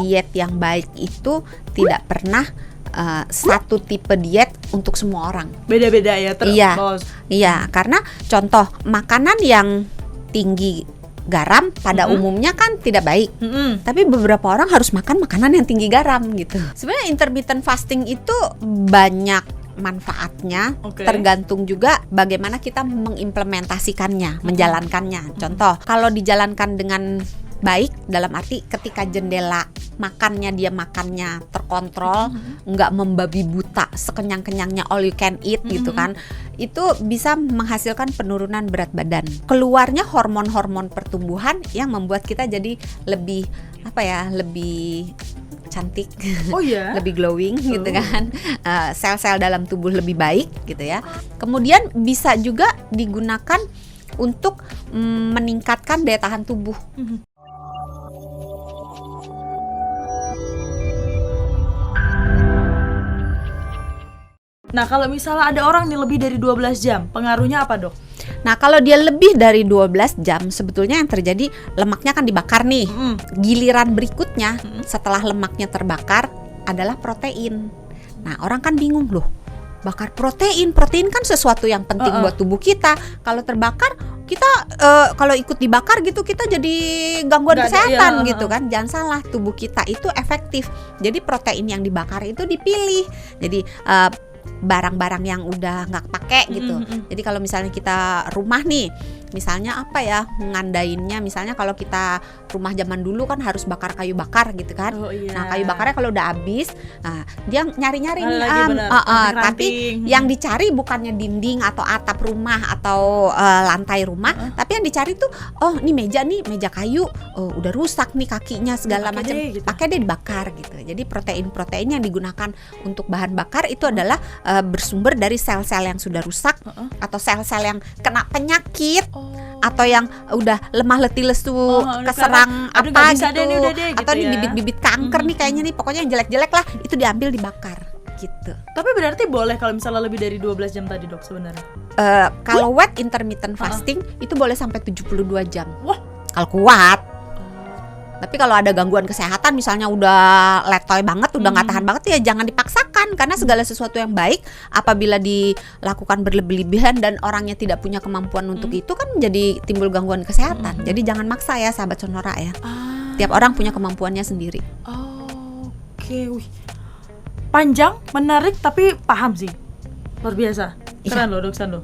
diet yang baik itu tidak pernah satu tipe diet untuk semua orang. Beda-beda ya terus. Iya, karena contoh makanan yang tinggi garam pada umumnya kan tidak baik. Tapi beberapa orang harus makan makanan yang tinggi garam gitu. Sebenarnya intermittent fasting itu banyak manfaatnya, tergantung juga bagaimana kita mengimplementasikannya, menjalankannya. Contoh, kalau dijalankan dengan baik, dalam arti ketika jendela makannya dia makannya terkontrol, nggak membabi buta sekenyang-kenyangnya all you can eat gitu kan, itu bisa menghasilkan penurunan berat badan. Keluarnya hormon-hormon pertumbuhan yang membuat kita jadi lebih lebih cantik, lebih glowing gitu kan, sel-sel dalam tubuh lebih baik gitu ya. Kemudian bisa juga digunakan untuk meningkatkan daya tahan tubuh. Nah, kalau misalnya ada orang nih lebih dari 12 jam, pengaruhnya apa, Dok? Nah, kalau dia lebih dari 12 jam, sebetulnya yang terjadi lemaknya kan dibakar nih. Giliran berikutnya setelah lemaknya terbakar adalah protein. Nah, orang kan bingung loh. Bakar protein kan sesuatu yang penting buat tubuh kita. Kalau terbakar, kita kalau ikut dibakar gitu kita jadi gangguan kesehatan gitu kan. Jangan salah, tubuh kita itu efektif. Jadi protein yang dibakar itu dipilih. Jadi barang-barang yang udah nggak pakai gitu. Jadi kalau misalnya kita rumah nih, misalnya ngandainnya, misalnya kalau kita rumah zaman dulu kan harus bakar kayu bakar gitu kan. Nah, kayu bakarnya kalau udah habis, dia nyari-nyari nih tapi yang dicari bukannya dinding atau atap rumah atau lantai rumah, tapi yang dicari tuh ini meja kayu, udah rusak nih kakinya segala macam, pakai deh dibakar gitu. Jadi protein yang digunakan untuk bahan bakar itu adalah bersumber dari sel-sel yang sudah rusak atau sel-sel yang kena penyakit atau yang udah lemah letih lesu, keserang atau ini bibit-bibit kanker nih kayaknya nih, pokoknya yang jelek-jelek lah itu diambil dibakar gitu. Tapi berarti boleh kalau misalnya lebih dari 12 jam tadi, Dok, sebenarnya? Kalau wet intermittent fasting itu boleh sampai 72 jam. Wah, kalau kuat. Tapi kalau ada gangguan kesehatan, misalnya udah letoy banget, udah nggak tahan banget, ya jangan dipaksakan. Karena segala sesuatu yang baik apabila dilakukan berlebih-lebihan dan orangnya tidak punya kemampuan untuk itu kan jadi timbul gangguan kesehatan. Jadi jangan maksa ya, sahabat Sonora ya. Tiap orang punya kemampuannya sendiri. Wih. Panjang, menarik, tapi paham sih. Luar biasa. Keren loh, Dok Sando.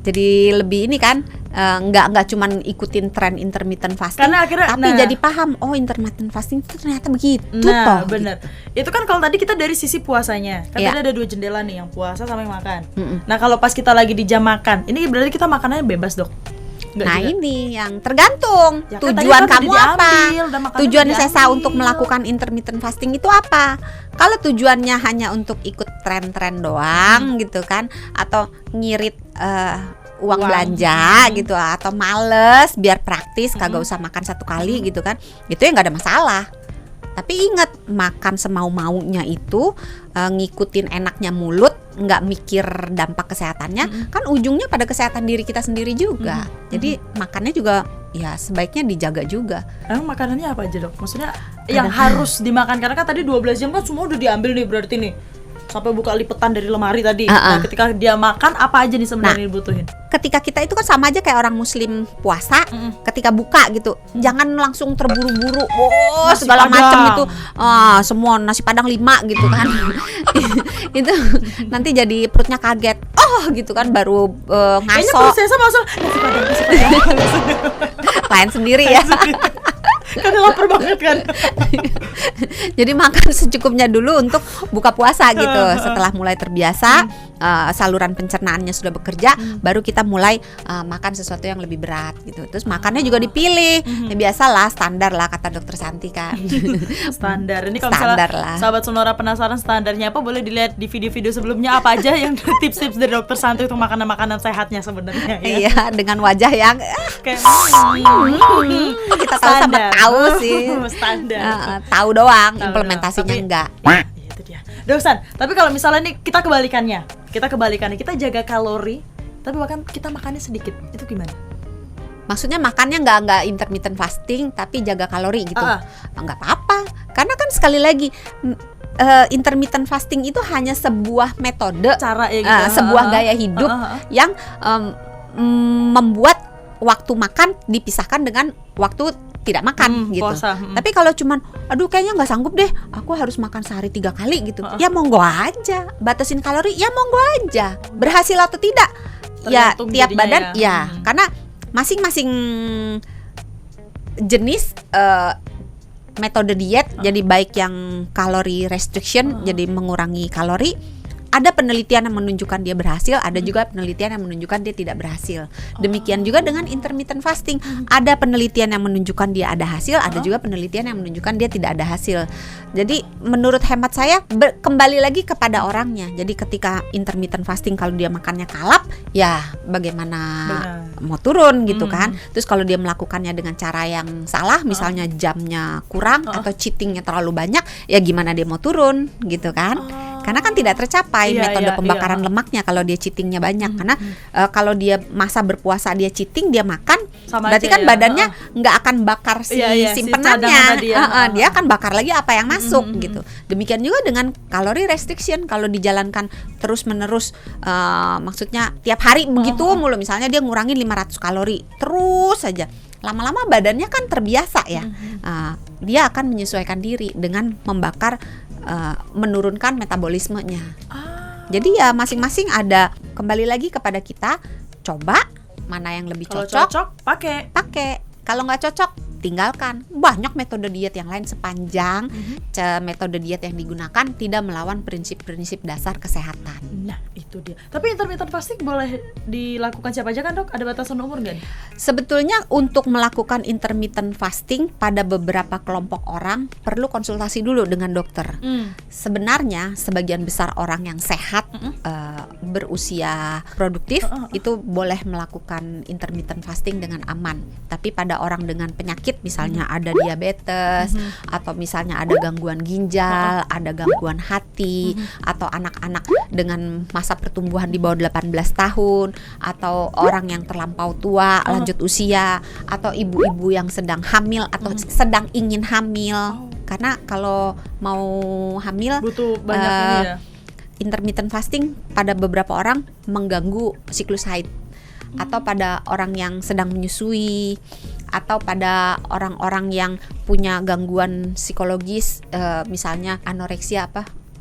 Jadi lebih ini kan nggak cuman ikutin tren intermittent fasting, tapi jadi paham intermittent fasting itu ternyata begitu. Nah, benar. Gitu. Itu kan kalau tadi kita dari sisi puasanya, kan tadi ada 2 jendela nih, yang puasa sama yang makan. Nah, kalau pas kita lagi di jam makan, ini berarti kita makanannya bebas, Dok? Ini yang tergantung tujuan kamu apa. Tujuan Sesa untuk melakukan intermittent fasting itu apa? Kalau tujuannya hanya untuk ikut tren-tren doang gitu kan, atau ngirit uang belanja gitu, atau males biar praktis kagak usah makan satu kali gitu kan, itu ya nggak ada masalah. Tapi ingat, makan semau-maunya itu ngikutin enaknya mulut, nggak mikir dampak kesehatannya, kan ujungnya pada kesehatan diri kita sendiri juga. Jadi makannya juga ya sebaiknya dijaga juga. Emang makanannya apa aja, Dok? Maksudnya yang harus dimakan, karena kan tadi 12 jam kan semua udah diambil nih berarti nih. Sampai buka lipetan dari lemari tadi. Nah, ketika dia makan apa aja nih sebenarnya dibutuhin? Ketika kita itu kan sama aja kayak orang muslim puasa, ketika buka gitu, jangan langsung terburu-buru, segala macam itu, semua nasi padang 5 gitu kan. Itu nanti jadi perutnya kaget, gitu kan, baru ngaso. Kayaknya prosesnya masuk nasi padang. Lain sendiri ya. Karena lapar banget kan. Jadi makan secukupnya dulu untuk buka puasa gitu. Setelah mulai terbiasa, saluran pencernaannya sudah bekerja, baru kita mulai makan sesuatu yang lebih berat gitu. Terus makannya juga dipilih. Ya biasalah, standar lah kata Dokter Santi kan. Standar. Ini kalau misalnya sahabat Sonora penasaran standarnya apa, boleh dilihat di video-video sebelumnya apa aja yang tips-tips dari Dokter Santi untuk makanan-makanan sehatnya sebenarnya. Iya, dengan wajah yang kayak kita tahu sama tahu sih. Standar. Tahu doang, implementasinya enggak. Itu dia. Doksan, tapi kalau misalnya nih kita kebalikannya, kita jaga kalori, tapi bahkan kita makannya sedikit, itu gimana? Maksudnya makannya nggak intermittent fasting tapi jaga kalori gitu. Nggak apa-apa. Karena kan sekali lagi intermittent fasting itu hanya sebuah metode, cara ya gitu. Sebuah gaya hidup yang membuat waktu makan dipisahkan dengan waktu tidak makan gitu. Tapi kalau cuman aduh kayaknya nggak sanggup deh, aku harus makan sehari 3 kali gitu. Ya monggo aja, batasin kalori ya monggo aja. Berhasil atau tidak tergantung ya tiap badan ya. Karena masing-masing jenis metode diet, jadi baik yang kalori restriction, jadi mengurangi kalori, ada penelitian yang menunjukkan dia berhasil, ada juga penelitian yang menunjukkan dia tidak berhasil. Demikian juga dengan intermittent fasting, ada penelitian yang menunjukkan dia ada hasil, ada juga penelitian yang menunjukkan dia tidak ada hasil. Jadi menurut hemat saya kembali lagi kepada orangnya. Jadi ketika intermittent fasting kalau dia makannya kalap, ya bagaimana mau turun gitu kan. Terus kalau dia melakukannya dengan cara yang salah, misalnya jamnya kurang atau cheatingnya terlalu banyak, ya gimana dia mau turun gitu kan. Karena kan tidak tercapai metode pembakaran lemaknya kalau dia cheatingnya banyak. Karena kalau dia masa berpuasa dia cheating, dia makan, sama berarti kan badannya nggak akan bakar simpenannya. Dia akan bakar lagi apa yang masuk gitu. Demikian juga dengan kalori restriction, kalau dijalankan terus menerus, maksudnya tiap hari begitu mulu, misalnya dia ngurangin 500 kalori terus saja, lama-lama badannya kan terbiasa ya. Dia akan menyesuaikan diri dengan membakar, menurunkan metabolismenya. Jadi ya masing-masing ada, kembali lagi kepada kita, coba mana yang lebih cocok pakai. Kalau nggak cocok tinggalkan. Banyak metode diet yang lain sepanjang metode diet yang digunakan tidak melawan prinsip-prinsip dasar kesehatan. Nah itu dia. Tapi intermittent fasting boleh dilakukan siapa aja kan dok? Ada batasan umur nggak? Sebetulnya untuk melakukan intermittent fasting pada beberapa kelompok orang perlu konsultasi dulu dengan dokter. Sebenarnya sebagian besar orang yang sehat, berusia produktif itu boleh melakukan intermittent fasting dengan aman. Tapi pada orang dengan penyakit, misalnya ada diabetes, atau misalnya ada gangguan ginjal, ada gangguan hati, atau anak-anak dengan masa pertumbuhan di bawah 18 tahun, atau orang yang terlampau tua, lanjut usia, atau ibu-ibu yang sedang hamil atau sedang ingin hamil. Karena kalau mau hamil butuh banyak ini ya. Intermittent fasting pada beberapa orang mengganggu siklus haid, atau pada orang yang sedang menyusui, atau pada orang-orang yang punya gangguan psikologis, misalnya anoreksia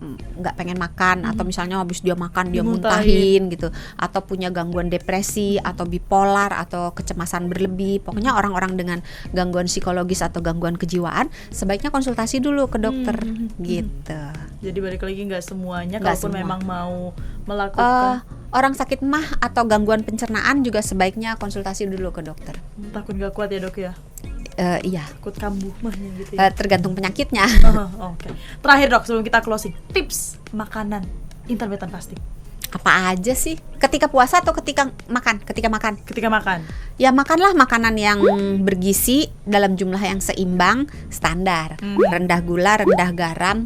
nggak pengen makan, atau misalnya habis dia makan dia muntahin gitu, atau punya gangguan depresi atau bipolar atau kecemasan berlebih. Pokoknya orang-orang dengan gangguan psikologis atau gangguan kejiwaan sebaiknya konsultasi dulu ke dokter gitu. Jadi balik lagi nggak semuanya, kalaupun memang mau melakukan orang sakit mah atau gangguan pencernaan juga sebaiknya konsultasi dulu ke dokter. Takut nggak kuat ya dok ya? Iya. Takut kambuh mahnya gitu ya? Tergantung penyakitnya. Oke. Terakhir dok, sebelum kita closing, tips makanan intermittent fasting. Apa aja sih? Ketika puasa atau ketika makan? Ketika makan. Ya makanlah makanan yang bergizi dalam jumlah yang seimbang, standar. Rendah gula, rendah garam,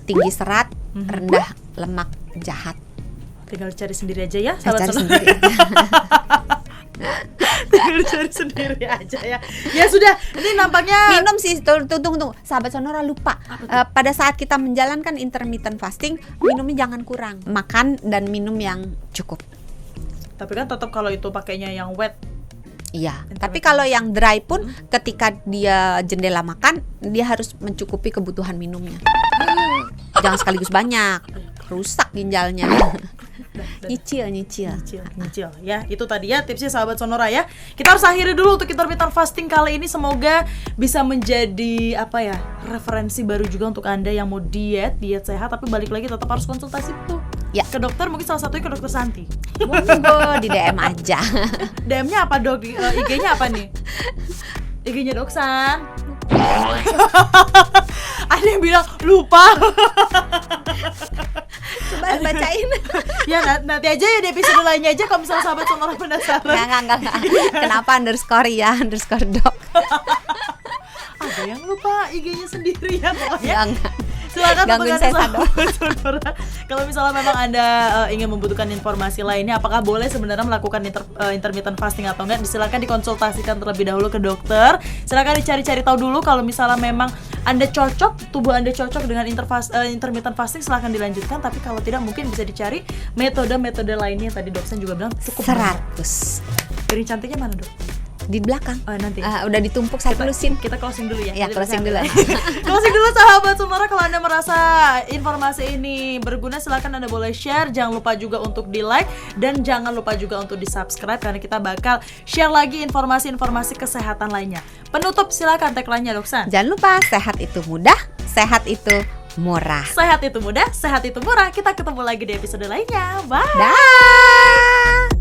tinggi serat, rendah lemak jahat. Tinggal cari sendiri aja ya, sahabat Sonora. Tinggal cari sendiri aja ya. Ya sudah, ini nampaknya minum sih. Tunggu. Sahabat Sonora lupa. Pada saat kita menjalankan intermittent fasting, minumnya jangan kurang. Makan dan minum yang cukup. Tapi kan tetap kalau itu pakainya yang wet. Iya, tapi kalau yang dry pun ketika dia jendela makan, dia harus mencukupi kebutuhan minumnya. Jangan sekaligus banyak, rusak ginjalnya. Nyicil ya. Itu tadi ya tipsnya sahabat Sonora ya. Kita harus akhiri dulu untuk intermittent fasting kali ini. Semoga bisa menjadi referensi baru juga untuk Anda yang mau diet sehat, tapi balik lagi tetap harus konsultasi tuh ya ke dokter. Mungkin salah satunya ke dokter Santi. Monggo di DM aja. DM-nya apa dok? IG-nya apa nih? IG-nya Dok San. Ada yang bilang lupa. Coba bacain. Ya nanti aja ya di episode lainnya aja kalau misalnya sahabat Sonora penasaran. Enggak. Kenapa _dok? Ada yang lupa IG-nya sendiri ya pokoknya. Enggak. Silakan Gangguin untuk Anda, saya, Sado. sahabat Sonora. Kalau misalnya memang Anda ingin membutuhkan informasi lainnya, apakah boleh sebenarnya melakukan intermittent fasting atau enggak, silakan dikonsultasikan terlebih dahulu ke dokter. Silakan dicari-cari tahu dulu kalau misalnya memang Anda cocok, tubuh Anda cocok dengan intermittent fasting, silakan dilanjutkan. Tapi kalau tidak, mungkin bisa dicari metode-metode lainnya. Tadi dokter juga bilang cukup 100 piring cantiknya mana, Dok? di belakang. Nanti Udah ditumpuk, saya telusin. kita closing dulu ya. Ya, Jadi closing bisa- dulu. Closing dulu sahabat Sonora. Kalau Anda merasa informasi ini berguna, silakan Anda boleh share. Jangan lupa juga untuk di like dan jangan lupa juga untuk di subscribe, karena kita bakal share lagi informasi-informasi kesehatan lainnya. Penutup, silakan tagline-nya, Doksan. Jangan lupa, sehat itu mudah, sehat itu murah. Sehat itu mudah, sehat itu murah. Kita ketemu lagi di episode lainnya. Bye. Dah.